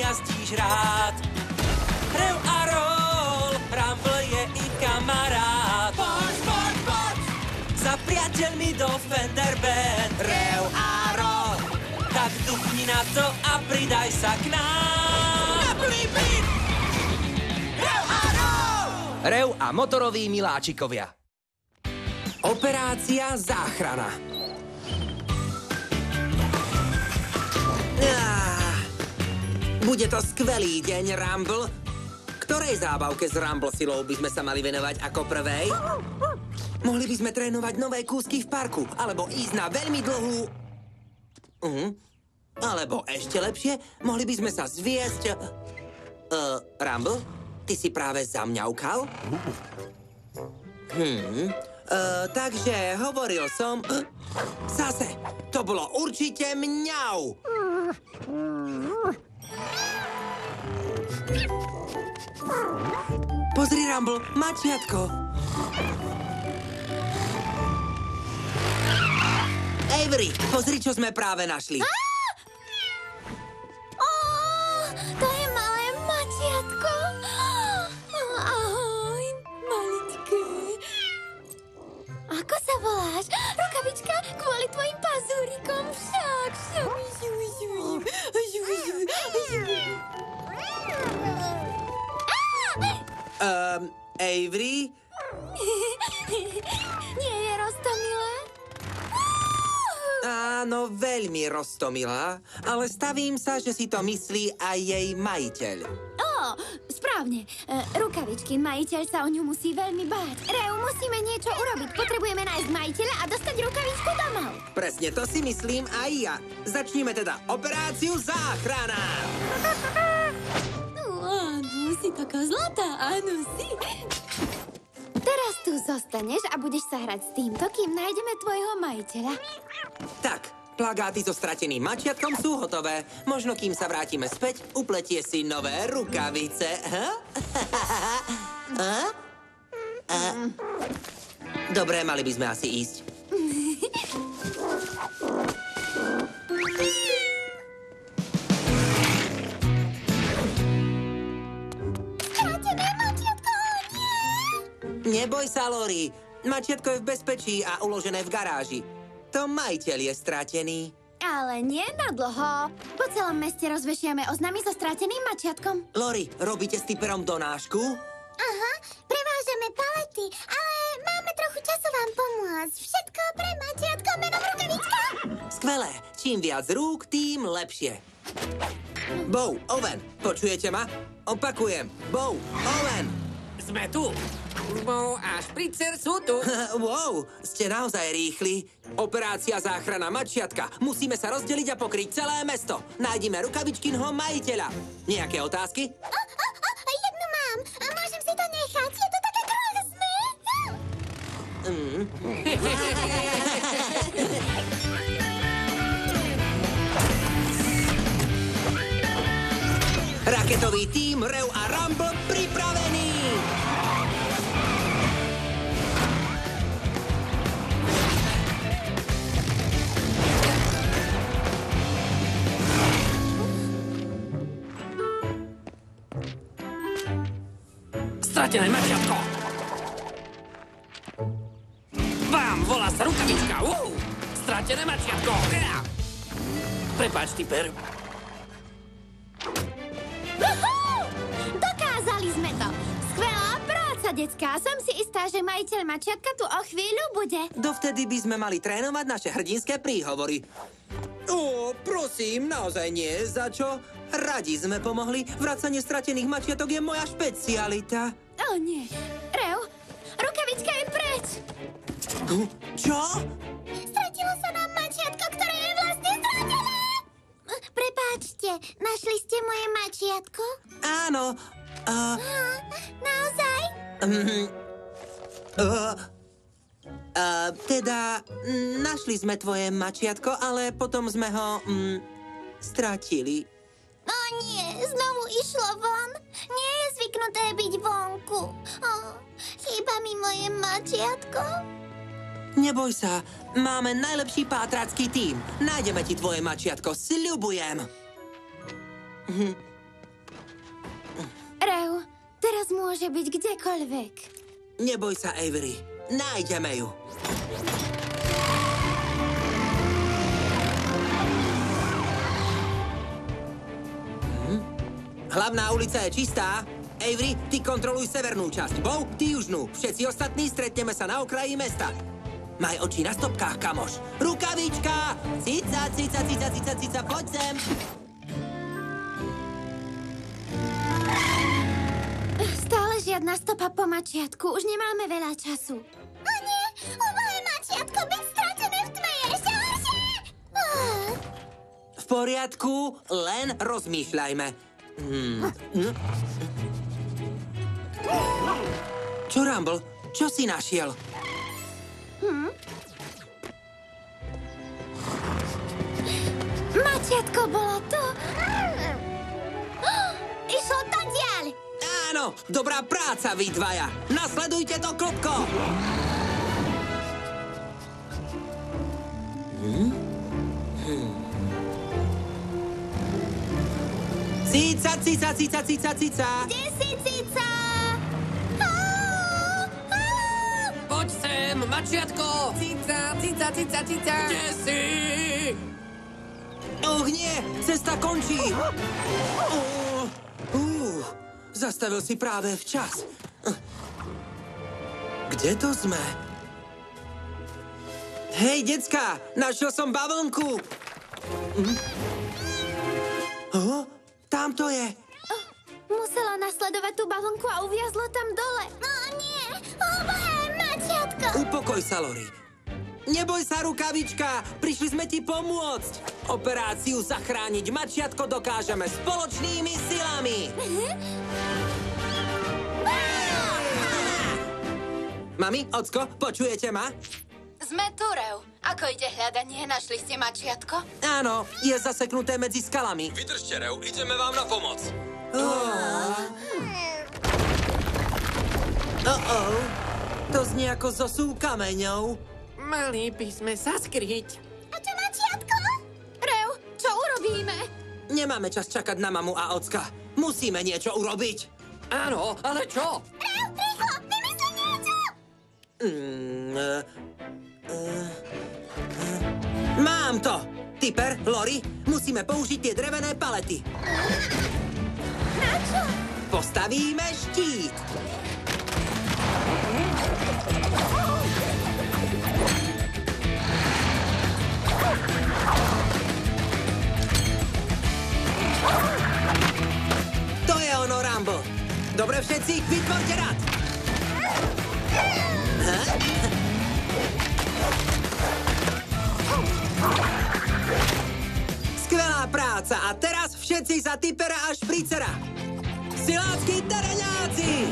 najazdíš rád. Rev a roll, Rumble je ich kamarád. Poď, za priateľmi do Fender Band. Rev a roll, tak dupni na to a pridaj sa k nám. Na plný beat! Rev a roll! Rev a motoroví miláčikovia. Operácia záchrana. Bude to skvelý deň, Rumble. Ktorej zábavke s Rumble silou by sme sa mali venovať ako prvej? Mohli by sme trénovať nové kúsky v parku, alebo ísť na veľmi dlhú... Alebo ešte lepšie, mohli by sme sa zviesť... Rumble, ty si práve zamňaukal? Takže hovoril som... Zase, to bolo určite mňau. Pozri, Rumble, mačiatko. Avery, pozri, čo sme práve našli. To je malé mačiatko. Ahoj, maličké. Ako sa voláš? Rukavička, kvôli tvojim pazúrikom však. Avery? Nie je roztomilé? Áno, veľmi roztomilá, ale stavím sa, že si to myslí aj jej majiteľ. Správne. Rukavičky, majiteľ sa o ňu musí veľmi báť. Reu, musíme niečo urobiť. Potrebujeme nájsť majiteľa a dostať rukavičku domov. Presne to si myslím aj ja. Začníme teda operáciu záchrana. Áno, si taká zlatá, áno si. Teraz tu zostaneš a budeš sa hrať s týmto, kým nájdeme tvojho majiteľa. Tak, plagáty so strateným mačiatkom sú hotové. Možno kým sa vrátime späť, upletie si nové rukavice. Dobre, mali by sme asi ísť. Neboj sa, Lori. Mačiatko je v bezpečí a uložené v garáži. To majiteľ je stratený. Ale nie na dlho. Po celom meste rozvešiame oznamy so strateným mačiatkom. Lori, robíte s typerom donášku? Aha, prevážame palety, ale máme trochu času vám pomôcť. Všetko pre mačiatko menom Rukavička. Skvelé. Čím viac rúk, tým lepšie. Bow, Owen, počujete ma? Opakujem. Bow, Owen. Sme tu. Bow a Špricer sú tu. Wow, ste naozaj rýchli. Operácia záchrana mačiatka. Musíme sa rozdeliť a pokryť celé mesto. Nájdime Rukavičkinho majiteľa. Nejaké otázky? Jednu mám. A môžem si to nechať? Je to také krásne. Raketový tím Rev a Rumble pripravený. Stratené mačiatko. Vám, volá sa Rukavička. Stratené mačiatko. Prepáč, typer. Dokázali sme to. Skvelá práca, decká. Som si istá, že majiteľ mačiatka tu o chvíľu bude. Dovtedy by sme mali trénovať naše hrdinské príhovory. Prosím, naozaj nie. Za čo? Radi sme pomohli. Vracanie stratených mačiatok je moja špecialita. Nie. Reu, Rukavička je preč. Čo? Stratilo sa nám mačiatko, ktoré je vlastne stratené. Prepáčte, našli ste moje mačiatko? Áno. Naozaj? Našli sme tvoje mačiatko, ale potom sme ho stratili. Nie, znovu išlo von. Nie je zvyknuté byť vonku. Chýba mi moje mačiatko. Neboj sa, máme najlepší pátracký tím. Nájdeme ti tvoje mačiatko, sľubujem. teraz môže byť kdekoľvek. Neboj sa, Avery. Nájdeme ju. Hlavná ulica je čistá. Avery, ty kontroluj severnú časť. Bo, ty južnú. Všetci ostatní stretneme sa na okraji mesta. Maj oči na stopkách, kamoš. Rukavička! Cica, cica, cica, cica, cica, poď sem. Stále žiadna stopa po mačiatku. Už nemáme veľa času. O nie! Ubohé mačiatko byť stratené v tme je ešte horšie! V poriadku, len rozmýšľajme. Čo, Rumble? Čo si našiel? Mačiatko bolo tu. Išlo to diaľ. Áno, dobrá práca, vy dvaja. Nasledujte to, klopko. Cica, cica, cica, cica, cica. Kde si, cica? Poď sem, mačiatko! Cica, cica, cica, cica! Kde si? Nie, cesta končí. Zastavil si práve včas. Kde to sme? Hej, decka, našiel som bavlnku. Tam to je. Musela nasledovať tú bavlnku a uviazlo tam dole. Nie, ubohé mačiatko. Upokoj sa, Lori. Neboj sa, rukavička, prišli sme ti pomôcť. Operáciu zachrániť mačiatko dokážeme spoločnými silami. Mami, ocko, počujete ma? Sme tu, Reu. Ako ide hľadanie? Našli ste mačiatko? Áno, je zaseknuté medzi skalami. Vydržte, Reu, ideme vám na pomoc. To znie ako zosúv kameňov. Mali by sme sa skryť. A čo mačiatko? Reu, čo urobíme? Nemáme čas čakať na mamu a ocka. Musíme niečo urobiť. Áno, ale čo? Reu, rýchlo, vymysli niečo! Mám to! Tipper, Lori, musíme použiť tie drevené palety. Na čo? Postavíme štít. To je ono, Rumble. Dobre všetci, vytvorte rad. Skvelá práca. A teraz všetci za Tippera a Špricera. Silácky tereňáci!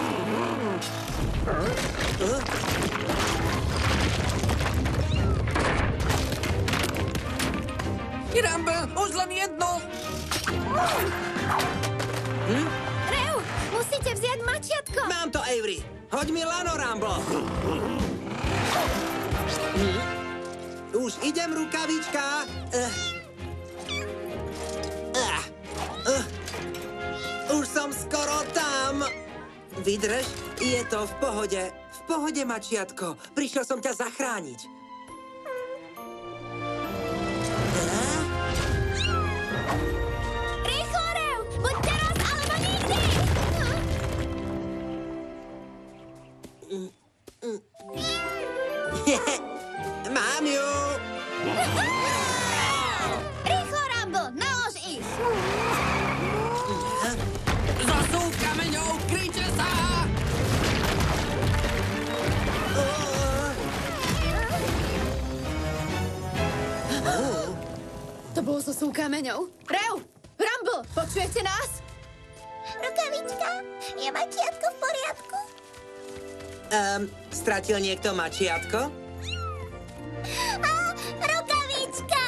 Rumble, už len jedno! Reu, musíte vziať mačiatko. Mám to, Avery. Hoď mi lano, Rumble. Už idem, rukavička. Už som skoro tam. Vydrž, je to v pohode. V pohode, mačiatko. Prišiel som ťa zachrániť. Rýchlo, Reu, buď teraz alebo nikdy. Mám ju. Rýchlo, Rumble, nalož ich. Zosúv kameňov, kryjte sa! To bolo zosúv kameňov. Reu! Rumble, počujete nás? Rukavička, je mačiatko v poriadku? Stratil niekto mačiatko? Rukavička!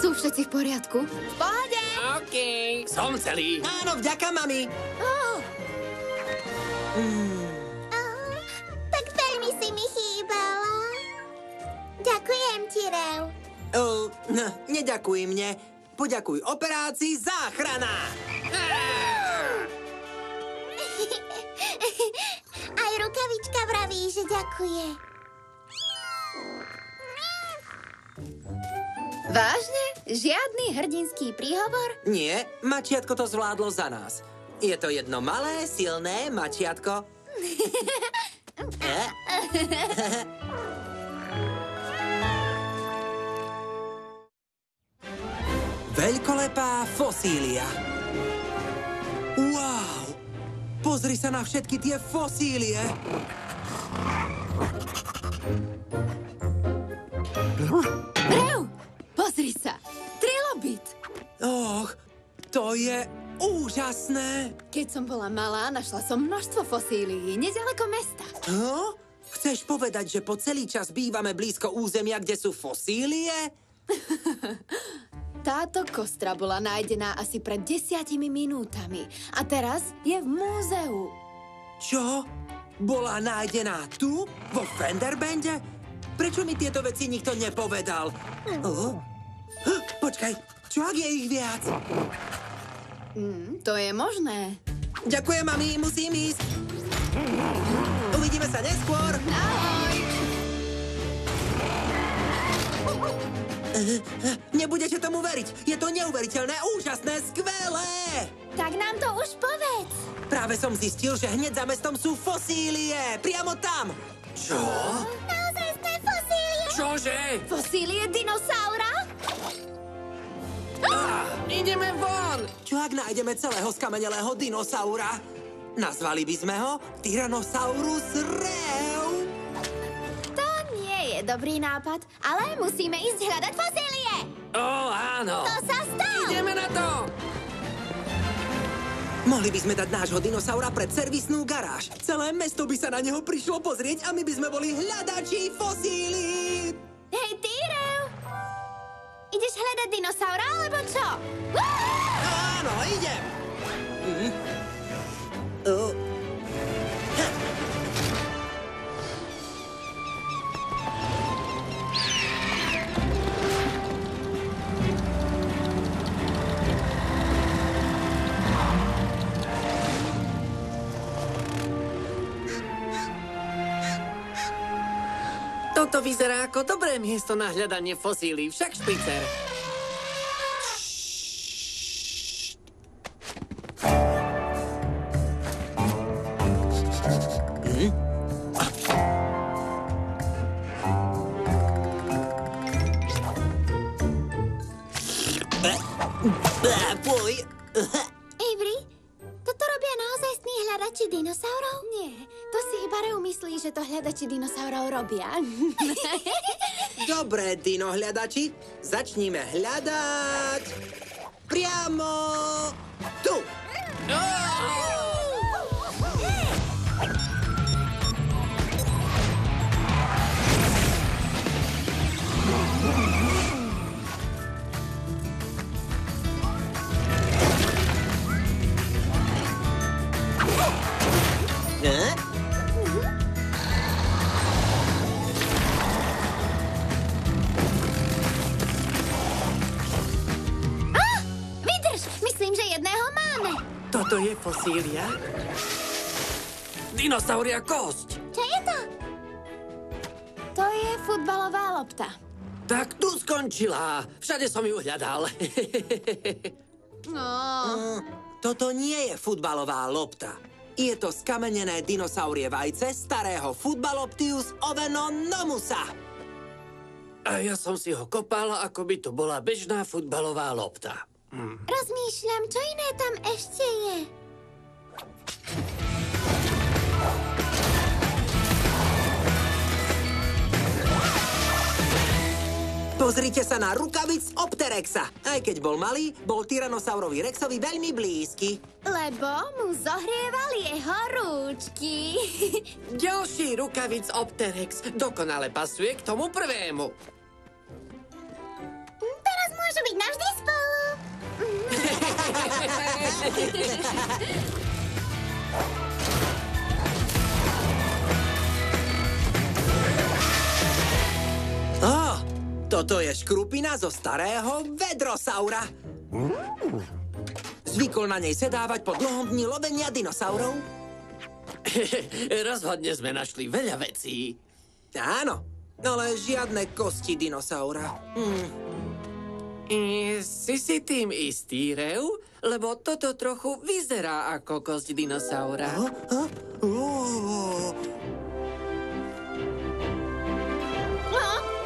Sú všetci v poriadku? V pohode. OK, som celý. Áno, vďaka, mami. Tak veľmi si mi chýbala. Ďakujem ti, Reu. Neďakuj mne. Poďakuj operácii Záchrana. Aj Rukavička vraví, že ďakuje. Vážne? Žiadny hrdinský príhovor? Nie, mačiatko to zvládlo za nás. Je to jedno malé, silné mačiatko. Veľkolepá fosília. Wow! Pozri sa na všetky tie fosílie. Reu, pozri sa. Trilobit. Och, to je úžasné. Keď som bola malá, našla som množstvo fosílií nedaleko mesta. Chceš povedať, že po celý čas bývame blízko územia, kde sú fosílie? Táto kostra bola nájdená asi pred 10 minútami a teraz je v múzeu. Čo? Bola nájdená tu? Vo Fenderbende? Prečo mi tieto veci nikto nepovedal? Počkaj, čo ak je ich viac? To je možné. Ďakujem, mami, musím ísť. Uvidíme sa neskôr. Ahoj! Nebudete tomu veriť. Je to neuveriteľné, úžasné, skvelé. Tak nám to už povedz. Práve som zistil, že hneď za mestom sú fosílie. Priamo tam. Čo? Naozajstné fosílie. Čože? Fosílie dinosaura? Ideme von! Čo ak nájdeme celého skamenelého dinosaura? Nazvali by sme ho Tyrannosaurus Rex. To nie je dobrý nápad, ale musíme ísť hľadať fosílie. Áno. To sa stalo. Ideme na to! Mohli by sme dať nášho dinosaura pred servisnú garáž. Celé mesto by sa na neho prišlo pozrieť a my by sme boli hľadači fosílií. Hej, ty, Reu. Ideš hľadať dinosaura, alebo čo? Áno, idem. Toto vyzerá ako dobré miesto na hľadanie fosílií, však Špicer. Fuj. Avery, toto robia naozajstní hľadači dinosaurov? Nie, to si iba Reu myslí, že to hľadači dinosaurov robia. Dobre, dinohľadači, začníme hľadať priamo tu. Vydrž, myslím, že jedného máme. Toto je fosília? Dinosauria kosť. Čo je to? To je futbalová lopta. Tak tu skončila. Všade som ju hľadal. Toto nie je futbalová lopta. Je to skamenené dinosaurie vajce starého Futbaloptius ovenonomusa. A ja som si ho kopal, ako by to bola bežná futbalová lopta. Rozmýšľam, čo iné tam ešte je. Pozrite sa na rukavic Opterexa. Aj keď bol malý, bol Tyrannosaurovi Rexovi veľmi blízky. Lebo mu zohrievali jeho rúčky. Ďalší rukavic Opterex dokonale pasuje k tomu prvému. Teraz môžu byť navždy spolu. Toto je škrupina zo starého Vedrosaura. Zvykol na nej sedávať po dlhom dni lovenia dinosaurov. Rozhodne sme našli veľa vecí. Áno, ale žiadne kosti dinosaura. Si tým istý, Reu? Lebo toto trochu vyzerá ako kosť dinosaura.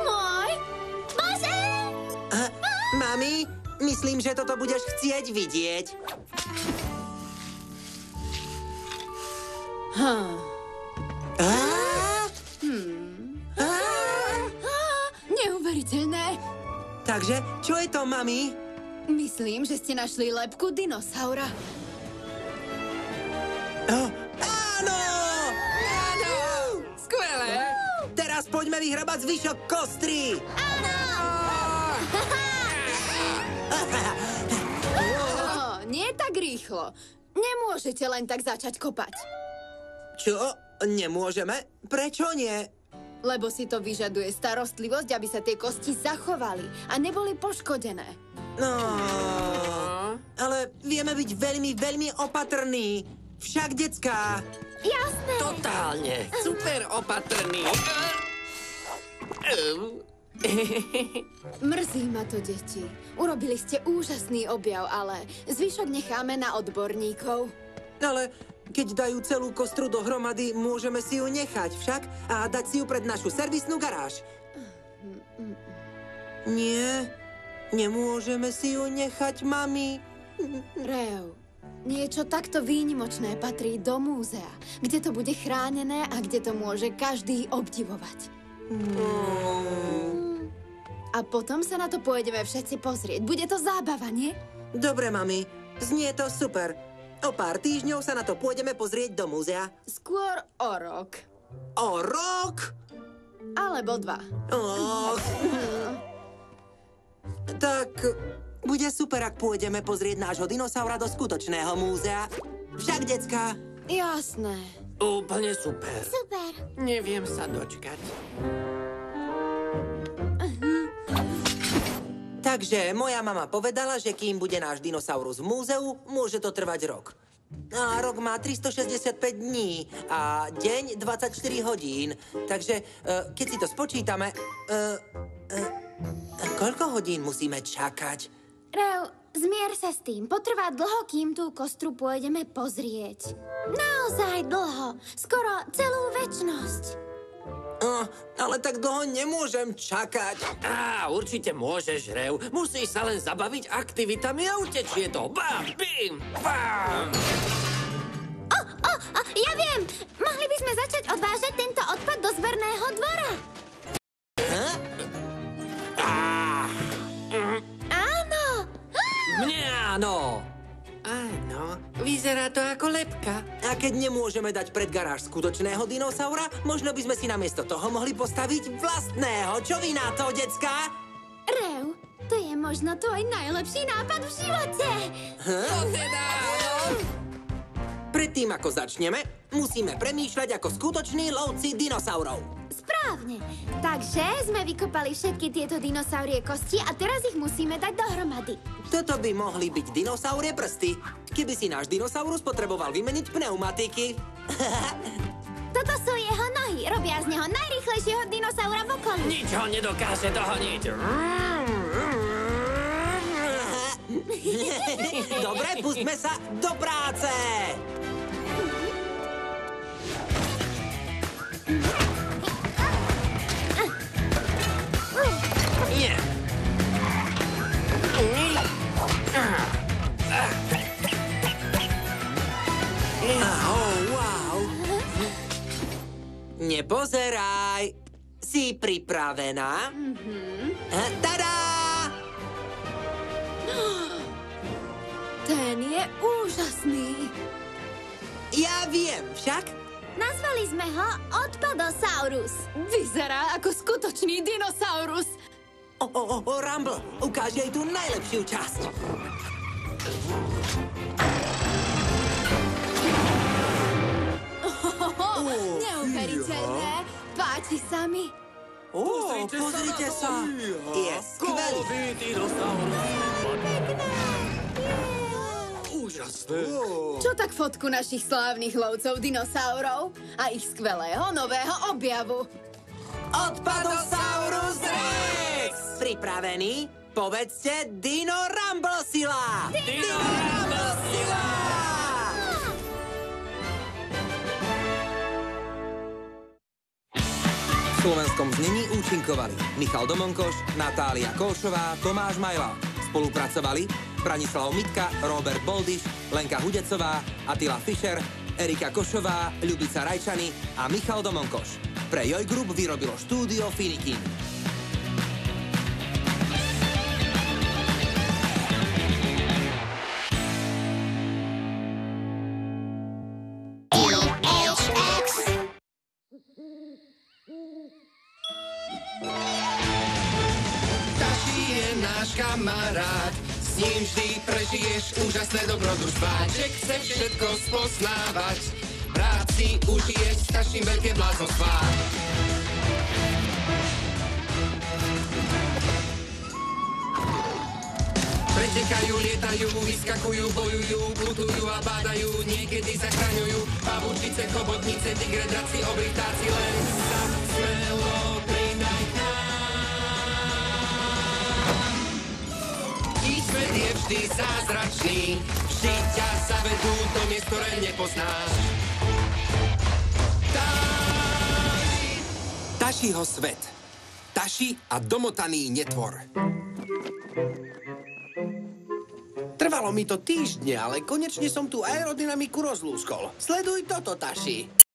Môj? Bože! Mami, myslím, že toto budeš chcieť vidieť. Neuveriteľné. Takže, čo je to, mami? Myslím, že ste našli lebku dinosaura. Áno! Áno! Skvelé! Teraz poďme vyhrabať zvyšok kostry! Nie tak rýchlo. Nemôžete len tak začať kopať. Čo? Nemôžeme? Prečo nie? Lebo si to vyžaduje starostlivosť, aby sa tie kosti zachovali a neboli poškodené. No, ale vieme byť veľmi, veľmi opatrní. Však, decká. Jasné. Totálne. Super opatrný. Mrzí ma to, deti. Urobili ste úžasný objav, ale zvyšok necháme na odborníkov. Ale keď dajú celú kostru dohromady, môžeme si ju nechať však a dať si ju pred našu servisnú garáž. Nie, nemôžeme si ju nechať, mami. Reu, niečo takto výnimočné patrí do múzea, kde to bude chránené a kde to môže každý obdivovať. A potom sa na to pôjdeme všetci pozrieť. Bude to zábava, nie? Dobre, mami, znie to super. O pár týždňov sa na to pôjdeme pozrieť do múzea. Skôr o rok. O rok? Alebo 2. Och. Tak bude super, ak pôjdeme pozrieť nášho dinosaura do skutočného múzea. Však, decká. Jasné. Úplne super. Super. Neviem sa dočkať. Takže moja mama povedala, že kým bude náš dinosaurus v múzeu, môže to trvať rok. A rok má 365 dní a deň 24 hodín. Takže keď si to spočítame, koľko hodín musíme čakať? Reu, zmier sa s tým. Potrvá dlho, kým tú kostru pôjdeme pozrieť. Naozaj dlho. Skoro celú večnosť. Ale tak dlho nemôžem čakať. Určite môžeš, Reu. Musíš sa len zabaviť aktivitami a utečie to. Bam, bim, bam! Ja viem! Mohli by sme začať odvážať tento odpad do zberného dvora. Áno! Mne áno! Áno, vyzerá to ako lebka. A keď nemôžeme dať pred garáž skutočného dinosaura, možno by sme si namiesto toho mohli postaviť vlastného. Čo vy na to, decká? Reu, to je možno tvoj najlepší nápad v živote. To teda áno. Predtým, ako začneme, musíme premýšľať ako skutoční lovci dinosaurov. Správne. Takže sme vykopali všetky tieto dinosaurie kosti a teraz ich musíme dať dohromady. Toto by mohli byť dinosaurie prsty, keby si náš dinosaurus potreboval vymeniť pneumatiky. Toto sú jeho nohy. Robia z neho najrýchlejšieho dinosaura v okolí. Nič ho nedokáže dohoniť. Dobre, pustme sa do práce! Wow. Nepozeraj. Si pripravená? Tada! Ten je úžasný. Ja viem, však? Nazvali sme ho Odpadosaurus. Vyzerá ako skutočný dinosaurus. Rumble, ukáž jej tú najlepšiu časť. Neuveriteľné. Páči sa mi. Pozrite sa. Je skvelý. dinosaurus. úžasné. Čo tak fotku našich slávnych lovcov dinosaurov a ich skvelého nového objavu? Odpadosaurus Rex! Pripravený? Povedzte Dino Rumblesila! Dino Rumblesila! V slovenskom znení účinkovali Michal Domonkoš, Natália Kolšová, Tomáš Majla. Spolupracovali Branislav Mitka, Robert Boldiš, Lenka Hudecová, Attila Fischer, Erika Košová, Ľubica Rajčany a Michal Domonkoš. Pre Joj Group vyrobilo štúdio Finikin. Taši je náš kamarát, s ním vždy prežiješ úžasné dobrodružstvá. Jack chce všetko spoznávať, rád si užije s Taším veľké bláznostvá. Pretekajú, lietajú, vyskakujú, bojujú, putujú a bádajú, niekedy zachraňujú. Pavučice, chobotnice, tigre, draci, oblitáci, len sa smelo pridaj k nám. Ich svet je vždy zázračný, vždy ťa zavedú do miest, ktoré nepoznáš. Tašiho svet. Taši a domotaný netvor. Trvalo mi to týždne, ale konečne som tú aerodynamiku rozlúskol. Sleduj toto, Taši.